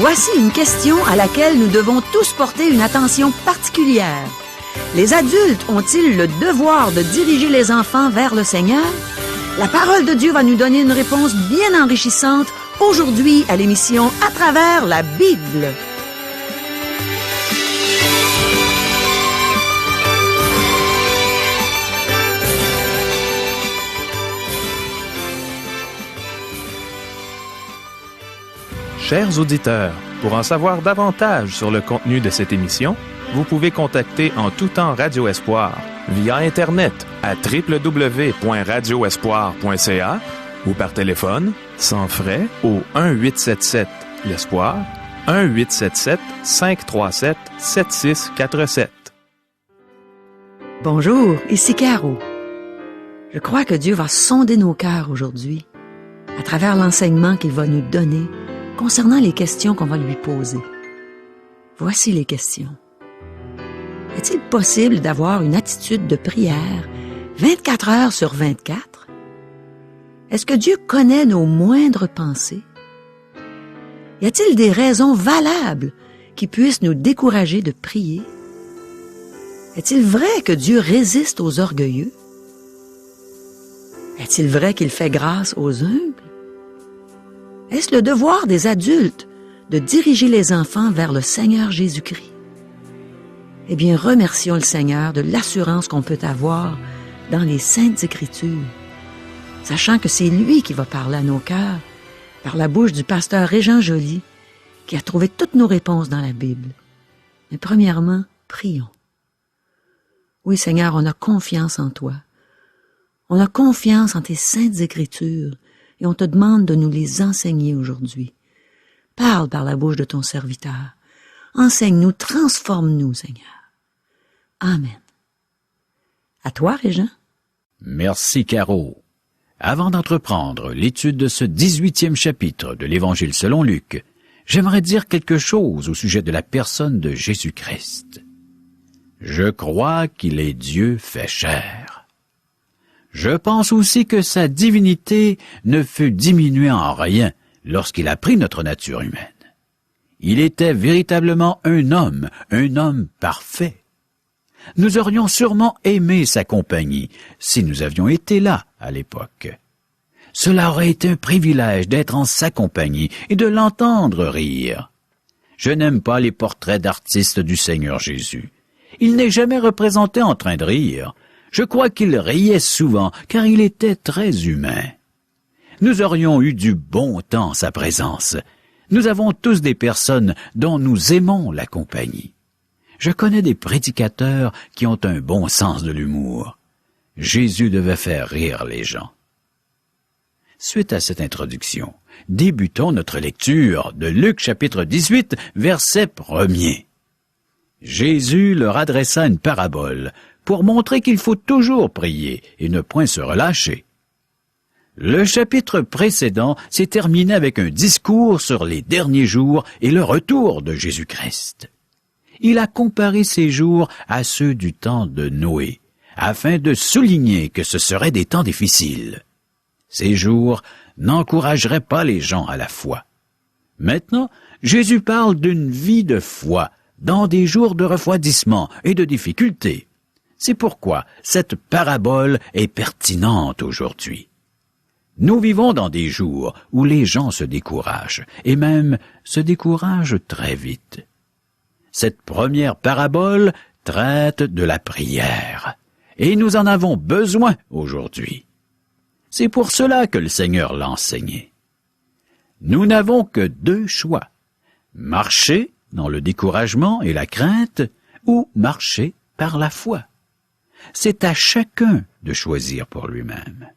Voici une question à laquelle nous devons tous porter une attention particulière. Les adultes ont-ils le devoir de diriger les enfants vers le Seigneur? La parole de Dieu va nous donner une réponse bien enrichissante aujourd'hui à l'émission À travers la Bible. Chers auditeurs, pour en savoir davantage sur le contenu de cette émission, vous pouvez contacter en tout temps Radio Espoir via Internet à www.radioespoir.ca ou par téléphone, sans frais, au 1-877-l'Espoir, 1-877-537-7647. Bonjour, ici Caro. Je crois que Dieu va sonder nos cœurs aujourd'hui à travers l'enseignement qu'il va nous donner concernant les questions qu'on va lui poser. Voici les questions. Est-il possible d'avoir une attitude de prière 24 heures sur 24? Est-ce que Dieu connaît nos moindres pensées? Y a-t-il des raisons valables qui puissent nous décourager de prier? Est-il vrai que Dieu résiste aux orgueilleux? Est-il vrai qu'il fait grâce aux humbles? Est-ce le devoir des adultes de diriger les enfants vers le Seigneur Jésus-Christ? Eh bien, remercions le Seigneur de l'assurance qu'on peut avoir dans les Saintes Écritures, sachant que c'est lui qui va parler à nos cœurs par la bouche du pasteur Régent Joly, qui a trouvé toutes nos réponses dans la Bible. Mais premièrement, prions. Oui, Seigneur, on a confiance en toi. On a confiance en tes Saintes Écritures et on te demande de nous les enseigner aujourd'hui. Parle par la bouche de ton serviteur. Enseigne-nous, transforme-nous, Seigneur. Amen. À toi, Régent. Merci, Caro. Avant d'entreprendre l'étude de ce 18e chapitre de l'Évangile selon Luc, j'aimerais dire quelque chose au sujet de la personne de Jésus-Christ. Je crois qu'il est Dieu fait chair. Je pense aussi que sa divinité ne fut diminuée en rien lorsqu'il a pris notre nature humaine. Il était véritablement un homme parfait. Nous aurions sûrement aimé sa compagnie si nous avions été là à l'époque. Cela aurait été un privilège d'être en sa compagnie et de l'entendre rire. Je n'aime pas les portraits d'artistes du Seigneur Jésus. Il n'est jamais représenté en train de rire. Je crois qu'il riait souvent, car il était très humain. Nous aurions eu du bon temps en sa présence. Nous avons tous des personnes dont nous aimons la compagnie. Je connais des prédicateurs qui ont un bon sens de l'humour. Jésus devait faire rire les gens. Suite à cette introduction, débutons notre lecture de Luc chapitre 18, verset 1er. Jésus leur adressa une parabole pour montrer qu'il faut toujours prier et ne point se relâcher. Le chapitre précédent s'est terminé avec un discours sur les derniers jours et le retour de Jésus-Christ. Il a comparé ces jours à ceux du temps de Noé, afin de souligner que ce seraient des temps difficiles. Ces jours n'encourageraient pas les gens à la foi. Maintenant, Jésus parle d'une vie de foi dans des jours de refroidissement et de difficultés. C'est pourquoi cette parabole est pertinente aujourd'hui. Nous vivons dans des jours où les gens se découragent, et même se découragent très vite. Cette première parabole traite de la prière, et nous en avons besoin aujourd'hui. C'est pour cela que le Seigneur l'a enseigné. Nous n'avons que deux choix, marcher dans le découragement et la crainte, ou marcher par la foi. C'est à chacun de choisir pour lui-même.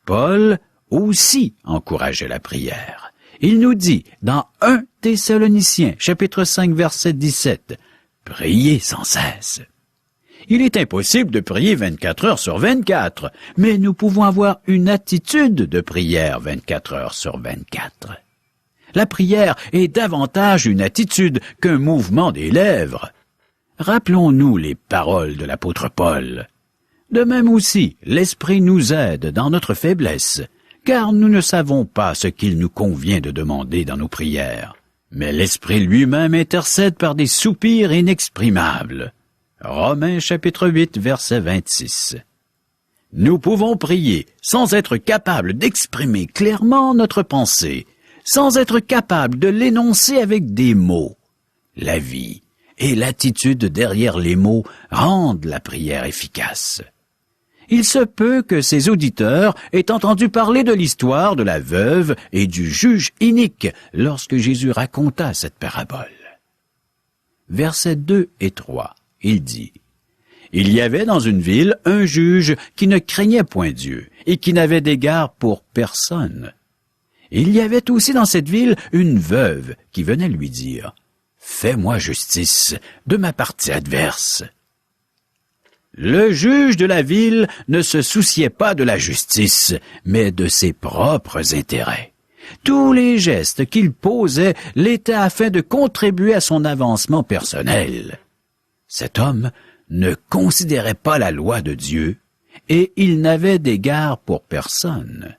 Paul aussi encourageait la prière. Il nous dit dans 1 Thessaloniciens, chapitre 5, verset 17, « Priez sans cesse ». Il est impossible de prier 24 heures sur 24, mais nous pouvons avoir une attitude de prière 24 heures sur 24. La prière est davantage une attitude qu'un mouvement des lèvres. Rappelons-nous les paroles de l'apôtre Paul. De même aussi, l'Esprit nous aide dans notre faiblesse, car nous ne savons pas ce qu'il nous convient de demander dans nos prières. mais l'Esprit lui-même intercède par des soupirs inexprimables. Romains chapitre 8, verset 26. Nous pouvons prier sans être capables d'exprimer clairement notre pensée, sans être capables de l'énoncer avec des mots. La vie et l'attitude derrière les mots rendent la prière efficace. Il se peut que ces auditeurs aient entendu parler de l'histoire de la veuve et du juge inique lorsque Jésus raconta cette parabole. Versets 2 et 3, il dit « Il y avait dans une ville un juge qui ne craignait point Dieu et qui n'avait d'égard pour personne. Il y avait aussi dans cette ville une veuve qui venait lui dire « Fais-moi justice de ma partie adverse. » Le juge de la ville ne se souciait pas de la justice, mais de ses propres intérêts. Tous les gestes qu'il posait l'étaient afin de contribuer à son avancement personnel. Cet homme ne considérait pas la loi de Dieu, et il n'avait d'égard pour personne.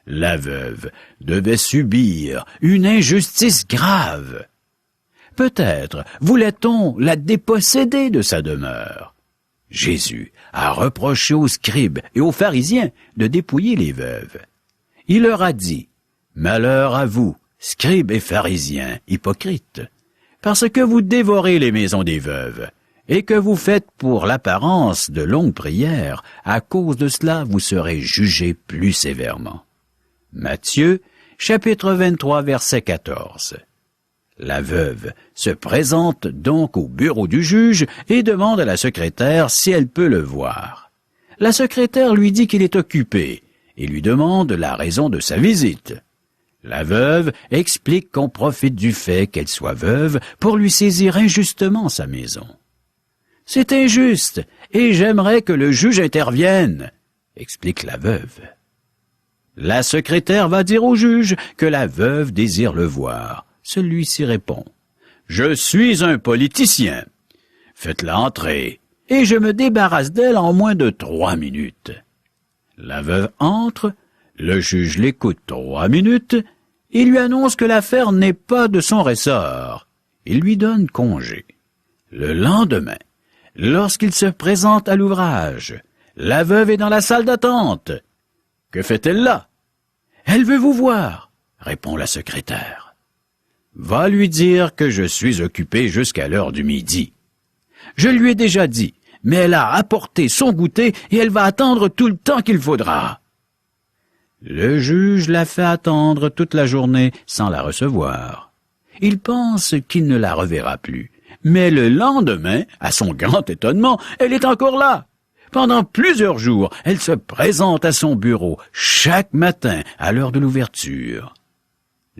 La veuve devait subir une injustice grave. Peut-être voulait-on la déposséder de sa demeure. Jésus a reproché aux scribes et aux pharisiens de dépouiller les veuves. Il leur a dit, « Malheur à vous, scribes et pharisiens, hypocrites, parce que vous dévorez les maisons des veuves, et que vous faites pour l'apparence de longues prières, à cause de cela vous serez jugés plus sévèrement. » Matthieu, chapitre 23, verset 14. La veuve se présente donc au bureau du juge et demande à la secrétaire si elle peut le voir. La secrétaire lui dit qu'il est occupé et lui demande la raison de sa visite. La veuve explique qu'on profite du fait qu'elle soit veuve pour lui saisir injustement sa maison. « C'est injuste et j'aimerais que le juge intervienne », explique la veuve. La secrétaire va dire au juge que la veuve désire le voir. Celui-ci répond, « Je suis un politicien. Faites-la entrer, et je me débarrasse d'elle en moins de 3 minutes. » La veuve entre, le juge l'écoute 3 minutes, et lui annonce que l'affaire n'est pas de son ressort. Il lui donne congé. Le lendemain, lorsqu'il se présente à l'ouvrage, la veuve est dans la salle d'attente. « Que fait-elle là? »« Elle veut vous voir, » répond la secrétaire. « Va lui dire que je suis occupé jusqu'à l'heure du midi. » Je lui ai déjà dit, mais elle a apporté son goûter et elle va attendre tout le temps qu'il faudra. Le juge la fait attendre toute la journée sans la recevoir. Il pense qu'il ne la reverra plus, mais le lendemain, à son grand étonnement, elle est encore là. Pendant plusieurs jours, elle se présente à son bureau chaque matin à l'heure de l'ouverture.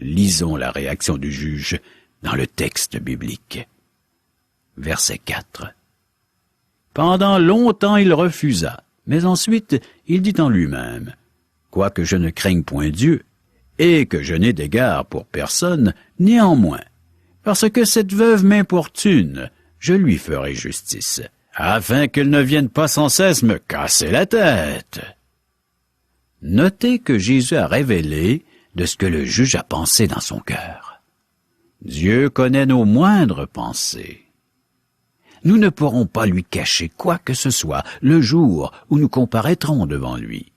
Lisons la réaction du juge dans le texte biblique. Verset 4. Pendant longtemps il refusa, mais ensuite il dit en lui-même, « Quoique je ne craigne point Dieu, et que je n'ai d'égard pour personne, néanmoins, parce que cette veuve m'importune, je lui ferai justice, afin qu'elle ne vienne pas sans cesse me casser la tête. » Notez que Jésus a révélé de ce que le juge a pensé dans son cœur. Dieu connaît nos moindres pensées. Nous ne pourrons pas lui cacher quoi que ce soit le jour où nous comparaîtrons devant lui.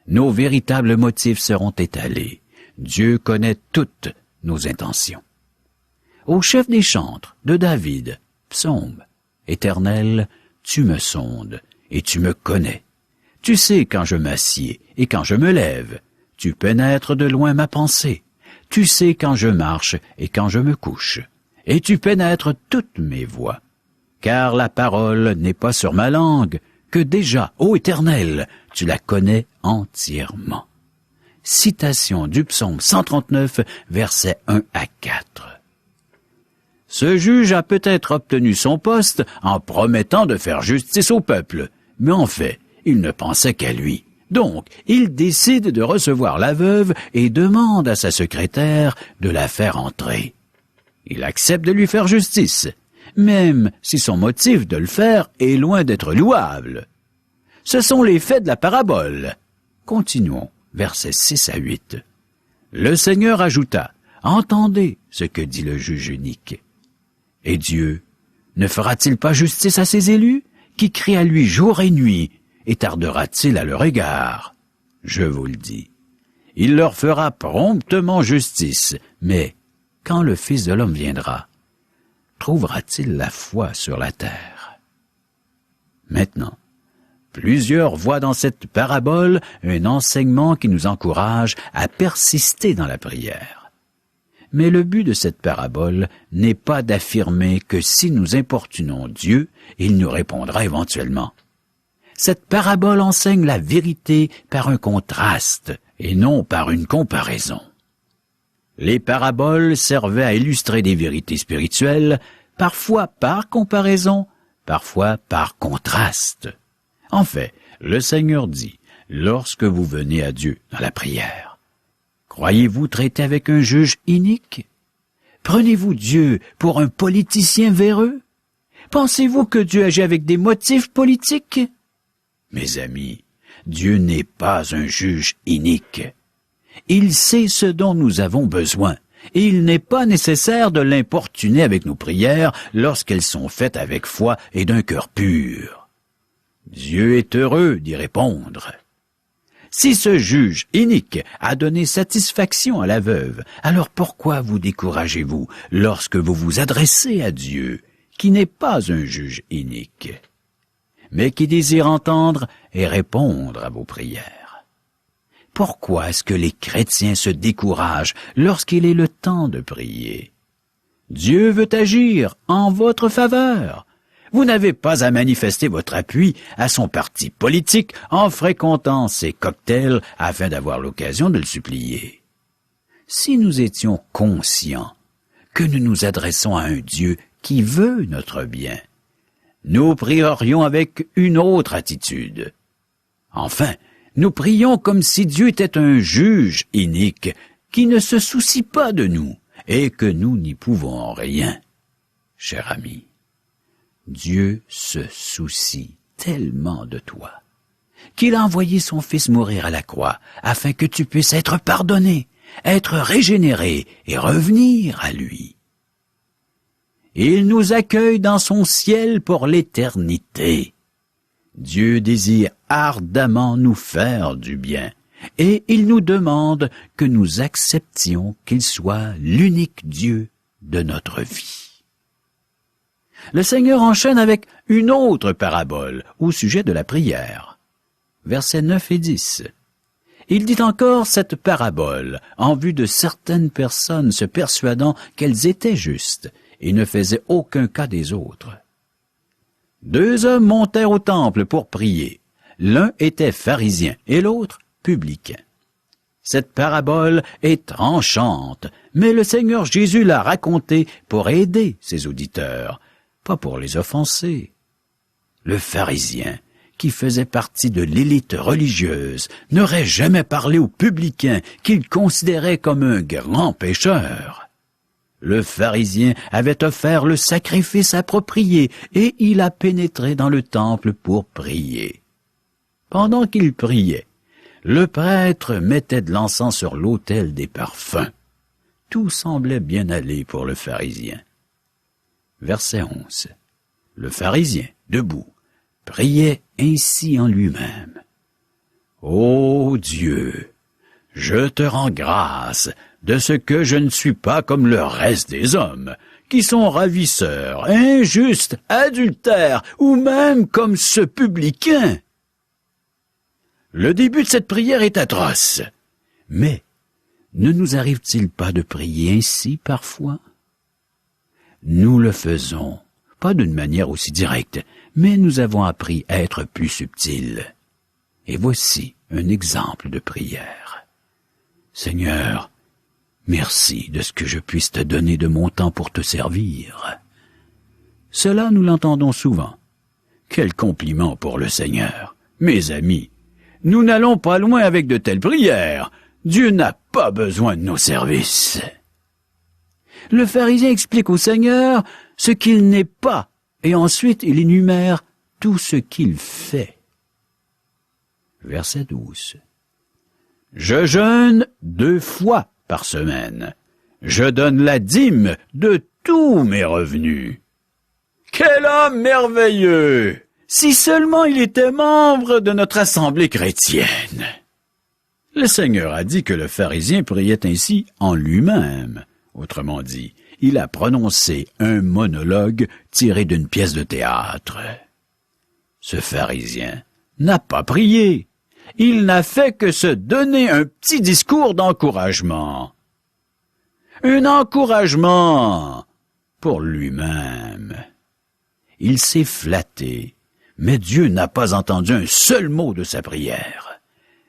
Nos véritables motifs seront étalés. Dieu connaît toutes nos intentions. Au chef des chantres de David, psaume, « Éternel, tu me sondes et tu me connais. Tu sais quand je m'assieds et quand je me lève. Tu pénètres de loin ma pensée. Tu sais quand je marche et quand je me couche. Et tu pénètres toutes mes voies. Car la parole n'est pas sur ma langue, que déjà, ô Éternel, tu la connais entièrement. » Citation du psaume 139, versets 1 à 4. Ce juge a peut-être obtenu son poste en promettant de faire justice au peuple, mais en fait, il ne pensait qu'à lui. Donc, il décide de recevoir la veuve et demande à sa secrétaire de la faire entrer. Il accepte de lui faire justice, même si son motif de le faire est loin d'être louable. Ce sont les faits de la parabole. Continuons, versets 6 à 8. Le Seigneur ajouta, « entendez ce que dit le juge unique. Et Dieu ne fera-t-il pas justice à ses élus, qui crient à lui jour et nuit, et tardera-t-il à leur égard? Je vous le dis, il leur fera promptement justice, mais quand le Fils de l'homme viendra, trouvera-t-il la foi sur la terre? Maintenant, plusieurs voient dans cette parabole un enseignement qui nous encourage à persister dans la prière. Mais le but de cette parabole n'est pas d'affirmer que si nous importunons Dieu, il nous répondra éventuellement. Cette parabole enseigne la vérité par un contraste et non par une comparaison. Les paraboles servaient à illustrer des vérités spirituelles, parfois par comparaison, parfois par contraste. En fait, le Seigneur dit, lorsque vous venez à Dieu dans la prière, croyez-vous traiter avec un juge inique? Prenez-vous Dieu pour un politicien véreux? Pensez-vous que Dieu agit avec des motifs politiques? Mes amis, Dieu n'est pas un juge inique. Il sait ce dont nous avons besoin, et il n'est pas nécessaire de l'importuner avec nos prières lorsqu'elles sont faites avec foi et d'un cœur pur. Dieu est heureux d'y répondre. Si ce juge inique a donné satisfaction à la veuve, alors pourquoi vous découragez-vous lorsque vous vous adressez à Dieu, qui n'est pas un juge inique, mais qui désire entendre et répondre à vos prières? Pourquoi est-ce que les chrétiens se découragent lorsqu'il est le temps de prier? Dieu veut agir en votre faveur. Vous n'avez pas à manifester votre appui à son parti politique en fréquentant ses cocktails afin d'avoir l'occasion de le supplier. Si nous étions conscients que nous nous adressons à un Dieu qui veut notre bien, nous prierions avec une autre attitude. Enfin, nous prions comme si Dieu était un juge inique qui ne se soucie pas de nous et que nous n'y pouvons rien. Cher ami, Dieu se soucie tellement de toi qu'il a envoyé son Fils mourir à la croix afin que tu puisses être pardonné, être régénéré et revenir à lui. Il nous accueille dans son ciel pour l'éternité. Dieu désire ardemment nous faire du bien, et il nous demande que nous acceptions qu'il soit l'unique Dieu de notre vie. Le Seigneur enchaîne avec une autre parabole au sujet de la prière. Versets 9 et 10. Il dit encore cette parabole en vue de certaines personnes se persuadant qu'elles étaient justes et ne faisaient aucun cas des autres. 2 hommes montèrent au temple pour prier. L'un était pharisien et l'autre publicain. Cette parabole est tranchante, mais le Seigneur Jésus l'a racontée pour aider ses auditeurs, pas pour les offenser. Le pharisien, qui faisait partie de l'élite religieuse, n'aurait jamais parlé au publicain qu'il considérait comme un grand pécheur. Le pharisien avait offert le sacrifice approprié et il a pénétré dans le temple pour prier. Pendant qu'il priait, le prêtre mettait de l'encens sur l'autel des parfums. Tout semblait bien aller pour le pharisien. Verset 11. Le pharisien, debout, priait ainsi en lui-même. « Ô Dieu, je te rends grâce de ce que je ne suis pas comme le reste des hommes, qui sont ravisseurs, injustes, adultères, ou même comme ce publicain. » Le début de cette prière est atroce. Mais ne nous arrive-t-il pas de prier ainsi parfois? Nous le faisons, pas d'une manière aussi directe, mais nous avons appris à être plus subtils. Et voici un exemple de prière. Seigneur, merci de ce que je puisse te donner de mon temps pour te servir. Cela, nous l'entendons souvent. Quel compliment pour le Seigneur. Mes amis, nous n'allons pas loin avec de telles prières. Dieu n'a pas besoin de nos services. Le pharisien explique au Seigneur ce qu'il n'est pas, et ensuite il énumère tout ce qu'il fait. Verset 12. Je jeûne 2 fois par semaine. Je donne la dîme de tous mes revenus. » Quel homme merveilleux! Si seulement il était membre de notre assemblée chrétienne! Le Seigneur a dit que le pharisien priait ainsi en lui-même. Autrement dit, il a prononcé un monologue tiré d'une pièce de théâtre. Ce pharisien n'a pas prié. Il n'a fait que se donner un petit discours d'encouragement. Un encouragement pour lui-même. Il s'est flatté, mais Dieu n'a pas entendu un seul mot de sa prière.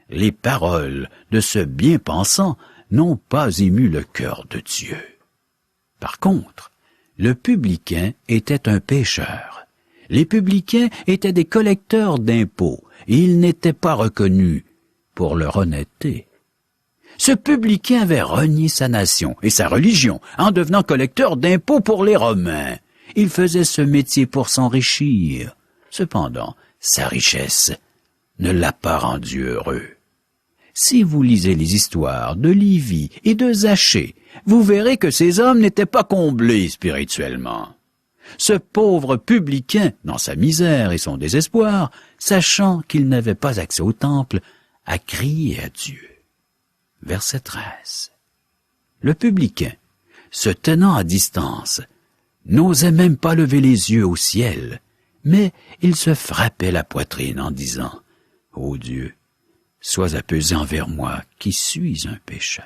Les paroles de ce bien-pensant n'ont pas ému le cœur de Dieu. Par contre, le publicain était un pécheur. Les publicains étaient des collecteurs d'impôts, et ils n'étaient pas reconnus pour leur honnêteté. Ce publicain avait renié sa nation et sa religion en devenant collecteur d'impôts pour les Romains. Il faisait ce métier pour s'enrichir. Cependant, sa richesse ne l'a pas rendu heureux. Si vous lisez les histoires de Lévi et de Zachée, vous verrez que ces hommes n'étaient pas comblés spirituellement. Ce pauvre publicain, dans sa misère et son désespoir, sachant qu'il n'avait pas accès au temple, a crié à Dieu. Verset 13. Le publicain, se tenant à distance, n'osait même pas lever les yeux au ciel, mais il se frappait la poitrine en disant « Ô Dieu, sois apaisé envers moi qui suis un pécheur. »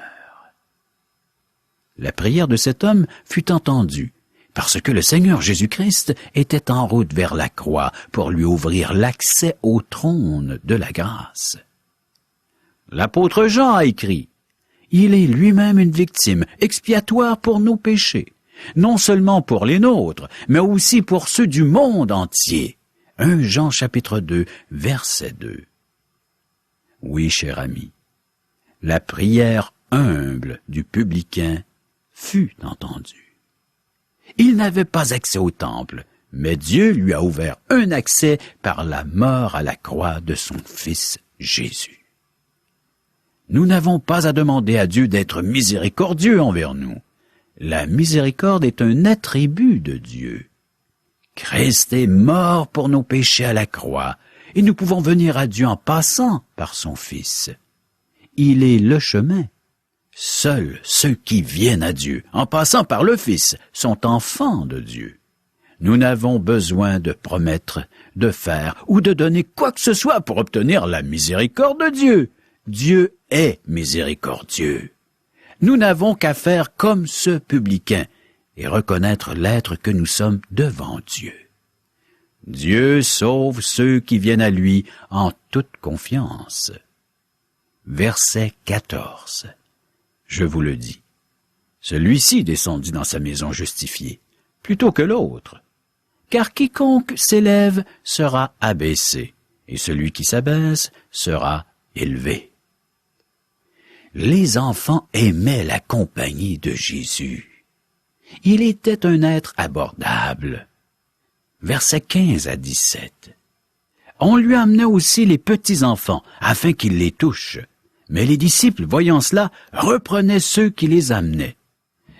La prière de cet homme fut entendue, parce que le Seigneur Jésus-Christ était en route vers la croix pour lui ouvrir l'accès au trône de la grâce. L'apôtre Jean a écrit « Il est lui-même une victime expiatoire pour nos péchés, non seulement pour les nôtres, mais aussi pour ceux du monde entier. » 1 Jean chapitre 2, verset 2. Oui, cher ami, la prière humble du publicain fut entendue. Il n'avait pas accès au temple, mais Dieu lui a ouvert un accès par la mort à la croix de son Fils Jésus. Nous n'avons pas à demander à Dieu d'être miséricordieux envers nous. La miséricorde est un attribut de Dieu. Christ est mort pour nos péchés à la croix, et nous pouvons venir à Dieu en passant par son Fils. Il est le chemin. Seuls ceux qui viennent à Dieu en passant par le Fils sont enfants de Dieu. Nous n'avons besoin de promettre, de faire ou de donner quoi que ce soit pour obtenir la miséricorde de Dieu. Dieu est miséricordieux. Nous n'avons qu'à faire comme ce publicain et reconnaître l'être que nous sommes devant Dieu. Dieu sauve ceux qui viennent à lui en toute confiance. Verset 14. Je vous le dis, celui-ci descendit dans sa maison justifié, plutôt que l'autre. Car quiconque s'élève sera abaissé, et celui qui s'abaisse sera élevé. Les enfants aimaient la compagnie de Jésus. Il était un être abordable. Versets 15 à 17. On lui amenait aussi les petits-enfants, afin qu'ils les touchent. Mais les disciples, voyant cela, reprenaient ceux qui les amenaient.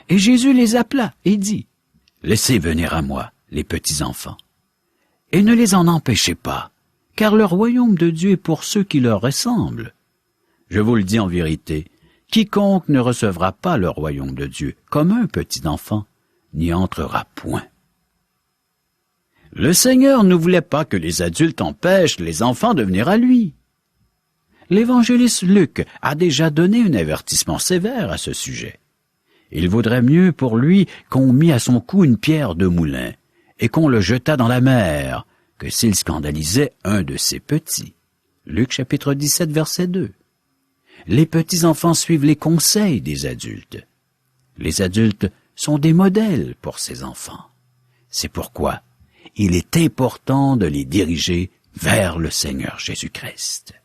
Et Jésus les appela et dit, « Laissez venir à moi les petits-enfants, et ne les en empêchez pas, car le royaume de Dieu est pour ceux qui leur ressemblent. Je vous le dis en vérité, quiconque ne recevra pas le royaume de Dieu comme un petit enfant, n'y entrera point. » Le Seigneur ne voulait pas que les adultes empêchent les enfants de venir à lui. L'évangéliste Luc a déjà donné un avertissement sévère à ce sujet. Il vaudrait mieux pour lui qu'on mît à son cou une pierre de moulin et qu'on le jetât dans la mer que s'il scandalisait un de ses petits. Luc chapitre 17, verset 2. Les petits-enfants suivent les conseils des adultes. Les adultes sont des modèles pour ces enfants. C'est pourquoi il est important de les diriger vers le Seigneur Jésus-Christ.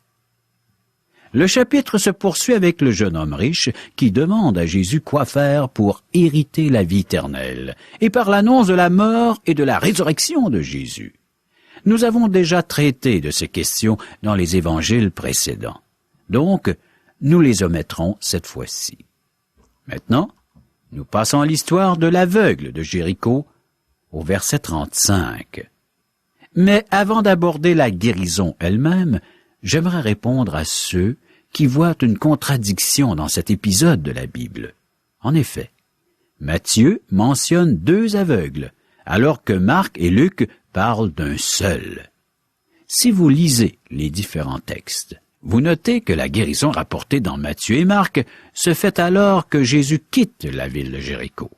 Le chapitre se poursuit avec le jeune homme riche qui demande à Jésus quoi faire pour hériter la vie éternelle, et par l'annonce de la mort et de la résurrection de Jésus. Nous avons déjà traité de ces questions dans les évangiles précédents. Donc, nous les omettrons cette fois-ci. Maintenant, Nous passons à l'histoire de l'aveugle de Jéricho, au verset 35. Mais avant d'aborder la guérison elle-même, j'aimerais répondre à ceux qui voient une contradiction dans cet épisode de la Bible. En effet, Matthieu mentionne 2 aveugles, alors que Marc et Luc parlent d'un seul. Si vous lisez les différents textes, vous notez que la guérison rapportée dans Matthieu et Marc se fait alors que Jésus quitte la ville de Jéricho.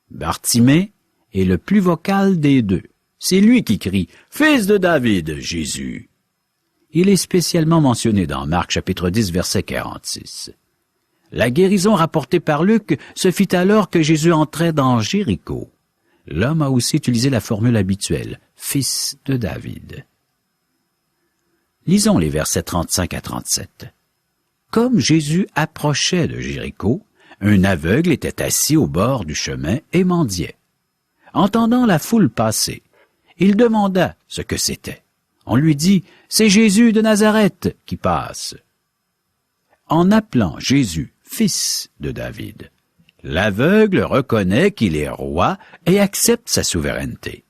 Bartimée est le plus vocal des 2. C'est lui qui crie « Fils de David, Jésus !» Il est spécialement mentionné dans Marc chapitre 10, verset 46. La guérison rapportée par Luc se fit alors que Jésus entrait dans Jéricho. L'homme a aussi utilisé la formule habituelle « Fils de David ». Lisons les versets 35 à 37. Comme Jésus approchait de Jéricho, un aveugle était assis au bord du chemin et mendiait. Entendant la foule passer, il demanda ce que c'était. On lui dit, « C'est Jésus de Nazareth qui passe. » En appelant Jésus « Fils de David », l'aveugle reconnaît qu'il est roi et accepte sa souveraineté.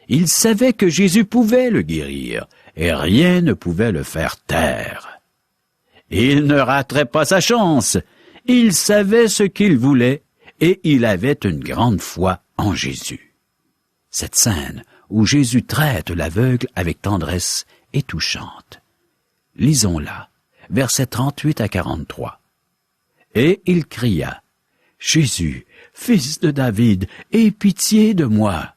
Il savait que Jésus pouvait le guérir et rien ne pouvait le faire taire. Il ne raterait pas sa chance. Il savait ce qu'il voulait et il avait une grande foi en Jésus. Cette scène où Jésus traite l'aveugle avec tendresse est touchante. Lisons-la, versets 38 à 43. Et il cria, « Jésus, fils de David, aie pitié de moi. »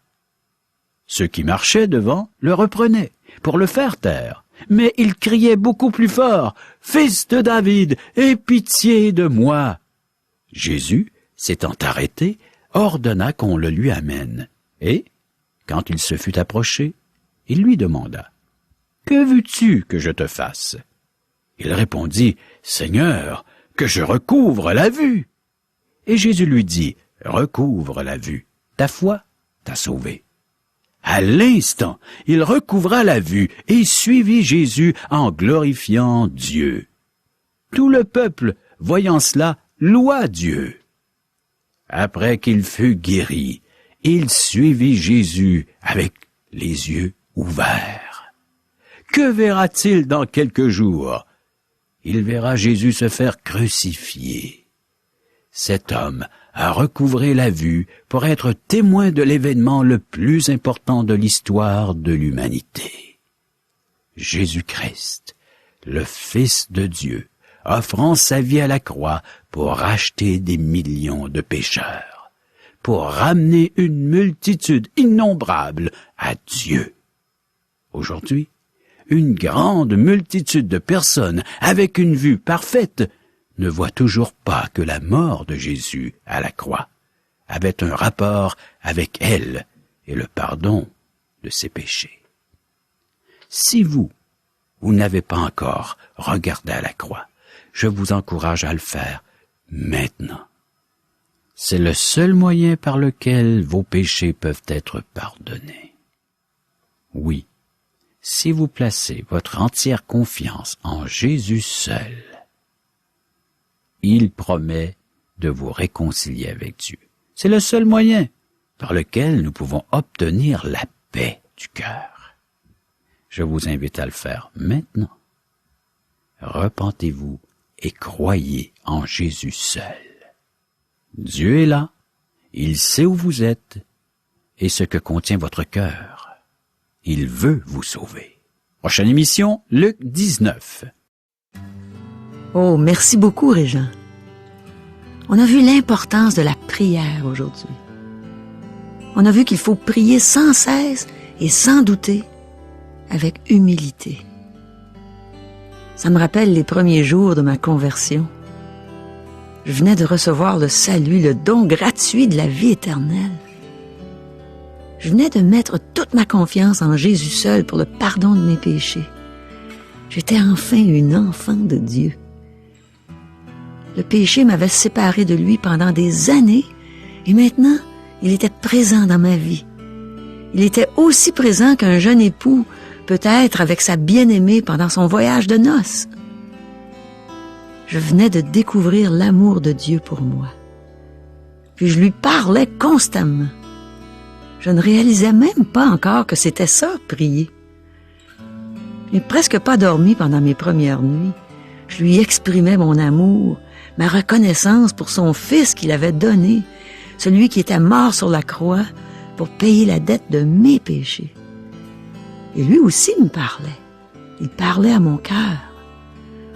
Ceux qui marchaient devant le reprenaient pour le faire taire, mais il criait beaucoup plus fort, « Fils de David, aie pitié de moi. » Jésus, s'étant arrêté, ordonna qu'on le lui amène, et, quand il se fut approché, il lui demanda, « Que veux-tu que je te fasse? » Il répondit, « Seigneur, que je recouvre la vue. » Et Jésus lui dit, « Recouvre la vue, ta foi t'a sauvé. » À l'instant, il recouvra la vue et suivit Jésus en glorifiant Dieu. Tout le peuple, voyant cela, loua Dieu. Après qu'il fut guéri, il suivit Jésus avec les yeux ouverts. Que verra-t-il dans quelques jours? Il verra Jésus se faire crucifier. Cet homme a recouvré la vue pour être témoin de l'événement le plus important de l'histoire de l'humanité. Jésus-Christ, le Fils de Dieu, offrant sa vie à la croix pour racheter des millions de pécheurs, pour ramener une multitude innombrable à Dieu. Aujourd'hui, une grande multitude de personnes avec une vue parfaite ne voit toujours pas que la mort de Jésus à la croix avait un rapport avec elle et le pardon de ses péchés. Si vous n'avez pas encore regardé à la croix, je vous encourage à le faire maintenant. C'est le seul moyen par lequel vos péchés peuvent être pardonnés. Oui, si vous placez votre entière confiance en Jésus seul, il promet de vous réconcilier avec Dieu. C'est le seul moyen par lequel nous pouvons obtenir la paix du cœur. Je vous invite à le faire maintenant. Repentez-vous et croyez en Jésus seul. Dieu est là, il sait où vous êtes et ce que contient votre cœur. Il veut vous sauver. Prochaine émission, Luc 19. Oh, merci beaucoup, Régent. On a vu l'importance de la prière aujourd'hui. On a vu qu'il faut prier sans cesse et sans douter, avec humilité. Ça me rappelle les premiers jours de ma conversion. Je venais de recevoir le salut, le don gratuit de la vie éternelle. Je venais de mettre toute ma confiance en Jésus seul pour le pardon de mes péchés. J'étais enfin une enfant de Dieu. Le péché m'avait séparé de lui pendant des années et maintenant, il était présent dans ma vie. Il était aussi présent qu'un jeune époux peut être avec sa bien-aimée pendant son voyage de noces. Je venais de découvrir l'amour de Dieu pour moi. puis je lui parlais constamment. Je ne réalisais même pas encore que c'était ça, prier. Je n'ai presque pas dormi pendant mes premières nuits. Je lui exprimais mon amour, ma reconnaissance pour son Fils qu'il avait donné, celui qui était mort sur la croix pour payer la dette de mes péchés. Et lui aussi me parlait. Il parlait à mon cœur.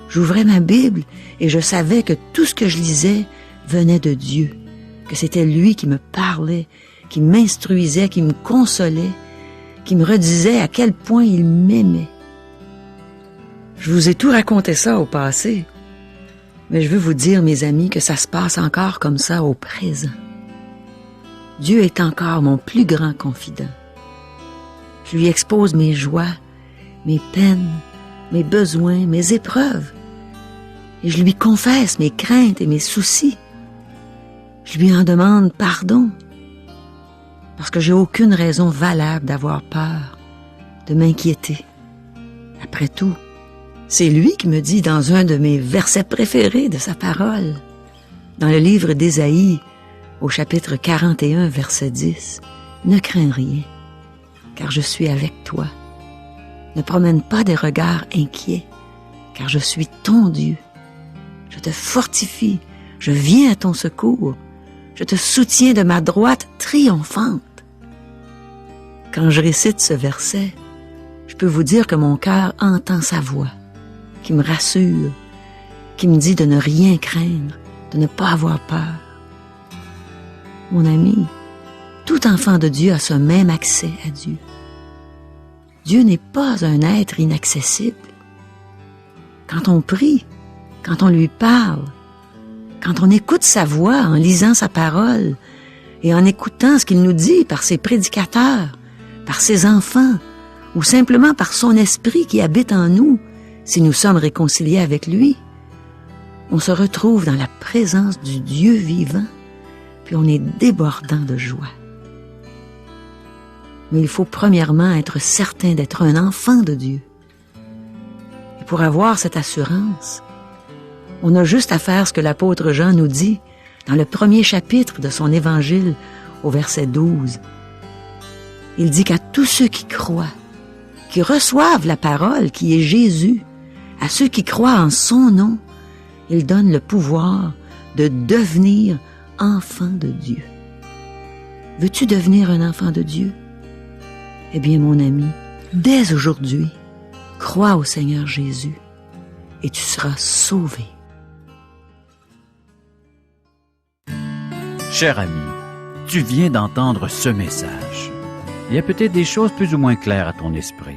J'ouvrais ma Bible et je savais que tout ce que je lisais venait de Dieu, que c'était lui qui me parlait, qui m'instruisait, qui me consolait, qui me redisait à quel point il m'aimait. Je vous ai tout raconté ça au passé, mais je veux vous dire, mes amis, que ça se passe encore comme ça au présent. Dieu est encore mon plus grand confident. Je lui expose mes joies, mes peines, mes besoins, mes épreuves, et je lui confesse mes craintes et mes soucis. Je lui en demande pardon, parce que j'ai aucune raison valable d'avoir peur, de m'inquiéter. Après tout, c'est lui qui me dit dans un de mes versets préférés de sa parole, dans le livre d'Ésaïe, au chapitre 41, verset 10, « Ne crains rien, car je suis avec toi. Ne promène pas des regards inquiets, car je suis ton Dieu. Je te fortifie, je viens à ton secours, je te soutiens de ma droite triomphante. » Quand je récite ce verset, je peux vous dire que mon cœur entend sa voix, qui me rassure, qui me dit de ne rien craindre, de ne pas avoir peur. Mon ami, tout enfant de Dieu a ce même accès à Dieu. Dieu n'est pas un être inaccessible. Quand on prie, quand on lui parle, quand on écoute sa voix en lisant sa parole et en écoutant ce qu'il nous dit par ses prédicateurs, par ses enfants ou simplement par son esprit qui habite en nous, si nous sommes réconciliés avec lui, on se retrouve dans la présence du Dieu vivant, puis on est débordant de joie. Mais il faut premièrement être certain d'être un enfant de Dieu. Et pour avoir cette assurance, on a juste à faire ce que l'apôtre Jean nous dit dans le premier chapitre de son évangile au verset 12. Il dit qu'à tous ceux qui croient, qui reçoivent la parole qui est Jésus, à ceux qui croient en son nom, il donne le pouvoir de devenir enfant de Dieu. Veux-tu devenir un enfant de Dieu? Eh bien, mon ami, dès aujourd'hui, crois au Seigneur Jésus et tu seras sauvé. Cher ami, tu viens d'entendre ce message. Il y a peut-être des choses plus ou moins claires à ton esprit.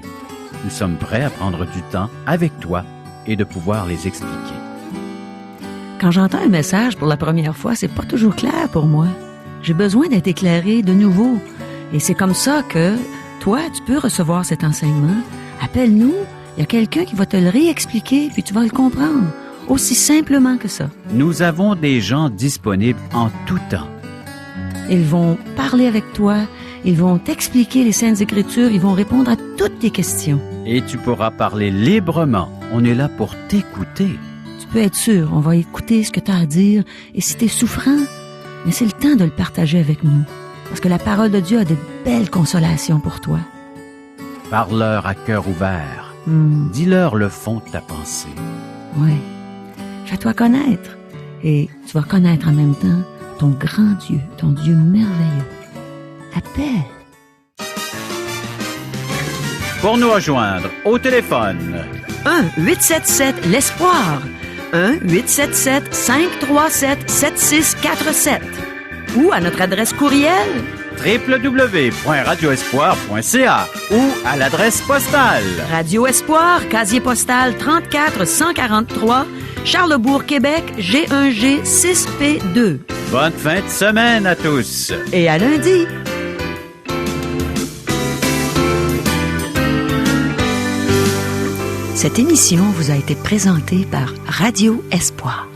Nous sommes prêts à prendre du temps avec toi et de pouvoir les expliquer. Quand j'entends un message pour la première fois, c'est pas toujours clair pour moi. J'ai besoin d'être éclairé de nouveau. Et c'est comme ça que toi, tu peux recevoir cet enseignement. Appelle-nous, il y a quelqu'un qui va te le réexpliquer, puis tu vas le comprendre. Aussi simplement que ça. Nous avons des gens disponibles en tout temps. Ils vont parler avec toi, ils vont t'expliquer les Saintes Écritures, ils vont répondre à toutes tes questions. Et tu pourras parler librement. On est là pour t'écouter. Tu peux être sûr, on va écouter ce que tu as à dire. Et si tu es souffrant, mais c'est le temps de le partager avec nous. Parce que la parole de Dieu a de belles consolations pour toi. Parle-leur à cœur ouvert. Dis-leur le fond de ta pensée. Oui. Fais-toi connaître. Et tu vas connaître en même temps ton grand Dieu, ton Dieu merveilleux. Appelle. Pour nous rejoindre, au téléphone. 1-877-l'Espoir. 1-877-537-7647. Ou à notre adresse courriel www.radioespoir.ca ou à l'adresse postale. Radio Espoir, casier postal 34 143, Charlebourg, Québec, G1G 6P2. Bonne fin de semaine à tous. Et à lundi. Cette émission vous a été présentée par Radio Espoir.